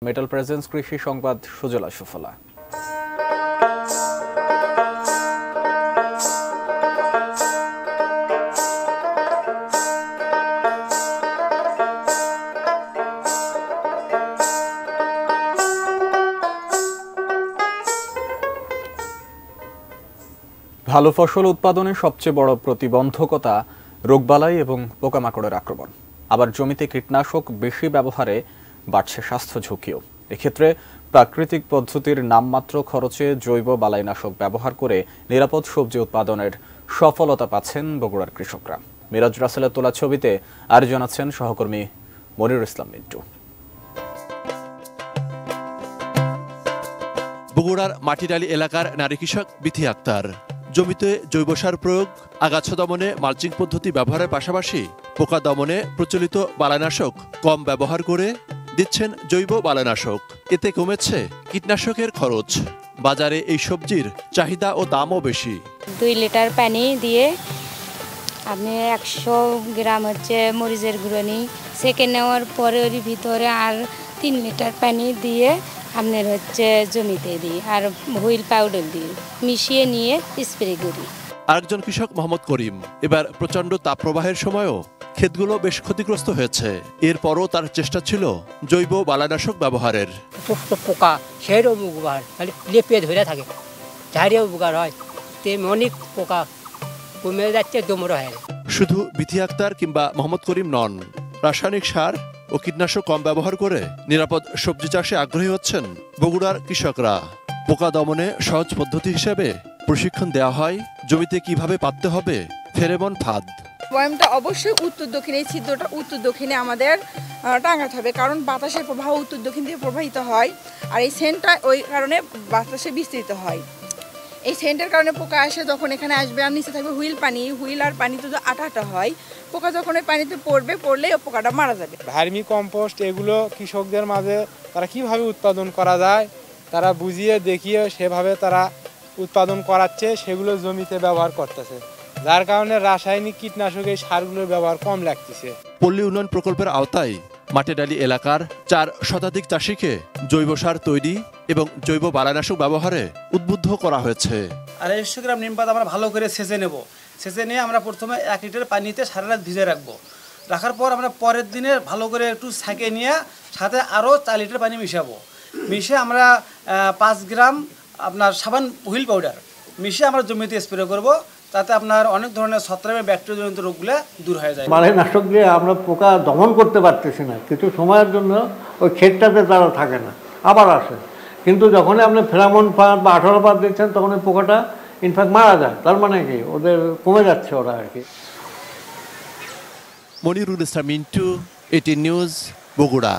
Metal presence কৃষি সংবাদ সুজলা সুফলা। ভালো ফসল উৎপাদনে সবচেয়ে বড় প্রতিবন্ধকতা রোগবালাই এবং পোকামাকড়ের আক্রমণ। আবার জমিতে কীটনাশক বেশি ব্যবহারে বাড়ছে স্বাস্থ্য ঝুঁকিও। এক্ষেত্রে প্রাকৃতিক পদ্ধতির নামমাত্র খরচে জৈব বালাইনাশক ব্যবহার করে নিরাপদ সবজি উৎপাদনের সফলতা পাচ্ছেন বগুড়ার কৃষকরা। মিরাজ রাসেলের তোলা ছবিতে আর জানাচ্ছেন সহকর্মী মনিরুল ইসলাম মিন্টু। বগুড়ার মাটিডালি এলাকার নারী কৃষক বিথি আক্তার জমিতে জৈব সার প্রয়োগ, আগাছা দমনে মালচিং পদ্ধতি ব্যবহারের পাশাপাশি পোকা দমনে প্রচলিত বালাইনাশক কম ব্যবহার করে দিচ্ছেন জৈব বালাইনাশক। এতে কমেছে কীটনাশকের খরচ। বাজারে এই সবজির চাহিদা ও দামও বেশি। 2 লিটার পানি দিয়ে আপনি 100 গ্রাম মরিচের গুঁড়ো নিই, সেকে নেওয়ার পরে ওর ভিতরে আর 3 লিটার পানি দিয়ে আপনার জমিতে দিই আর হুইল পাউডার দিই, মিশিয়ে নিয়ে স্প্রে করি। আরেকজন কৃষক মোহাম্মদ করিম এবার প্রচণ্ড তাপপ্রবাহের সময়ও ক্ষেতগুলো বেশ ক্ষতিগ্রস্ত হয়েছে। এরপরও তার চেষ্টা ছিল জৈব বালাইনাশক ব্যবহারের। পোকা সেরও উপকার, খালি লেপে ধরে থাকে, ঝাড়িয়ে উপকার হয়, অনেক পোকা কমে যাচ্ছে, দমর হয়। শুধু বিথি আক্তার কিংবা মোহাম্মদ করিম নন, রাসায়নিক সার ও কীটনাশক কম ব্যবহার করে নিরাপদ সবজি চাষে আগ্রহী হচ্ছেন বগুড়ার কৃষকরা। পোকা দমনে সহজ পদ্ধতি হিসেবে প্রশিক্ষণ দেওয়া হয় জমিতে কিভাবে পাততে হবে ফেরেমন ফাঁদ। বয়ামটা অবশ্যই উত্তর দক্ষিণে, এই ছিদ্রটা উত্তর দক্ষিণে আমাদের টাঙাতে হবে, কারণ বাতাসের প্রবাহ উত্তর দক্ষিণ দিয়ে প্রবাহিত হয় আর এই সেন্টটা ওই কারণে বাতাসে বিস্তৃত হয়। এই সেন্টের কারণে পোকা আসে যখন এখানে আসবে আর নিচে থাকবে হুইল পানি, হুইল আর পানিতে তো আটা হয়, পোকা যখন ওই পানিতে পড়লে ওই পোকাটা মারা যাবে। ভার্মি কম্পোস্ট এগুলো কৃষকদের মাঝে তারা কিভাবে উৎপাদন করা যায় তারা বুঝিয়ে দেখিয়ে সেভাবে তারা উৎপাদন করাচ্ছে, সেগুলো জমিতে ব্যবহার করতেছে, যার কারণে রাসায়নিক কীটনাশক এই সারগুলোর ব্যবহার কম লাগতেছে। পল্লী উন্নয়ন প্রকল্পের আওতায় মাটিডালি এলাকার 4 শতাধিক চাষিকে জৈব সার তৈরি এবং জৈব বালাইনাশক ব্যবহারে উদ্বুদ্ধ করা হয়েছে। 250 গ্রাম নিম পাতা আমরা ভালো করে ছেঁচে নেব। ছেঁচে নিয়ে আমরা প্রথমে 1 লিটার পানিতে সারা রাত ভিজে রাখবো। রাখার পর আমরা পরের দিনে ভালো করে একটু ছাঁকে নিয়ে সাথে আরও 4 লিটার পানি মিশাবো। মিশে আমরা 5 গ্রাম আপনার সাবান হুইল পাউডার মিশিয়ে আমরা জমিতে স্প্রে করব, তাতে আপনার অনেক ধরনের ছত্রাক ব্যাকটেরিয়াজনিত রোগগুলো দূর হয়ে যায়। বালাইনাশক দিয়ে আমরা পোকা দমন করতে পারতেছি না, কিছু সময়ের জন্য ওই ক্ষেতটাতে তারা থাকে না, আবার আসে। কিন্তু যখনই আপনি ফেরামন ফাঁদ বা 18 পাত দিচ্ছেন তখন ওই পোকাটা ইনফ্যাক্ট মারা যায়। তার মানে কি ওদের কমে যাচ্ছে ওরা আর কি। Monirul Islam Mintu, ATN news, Bogura.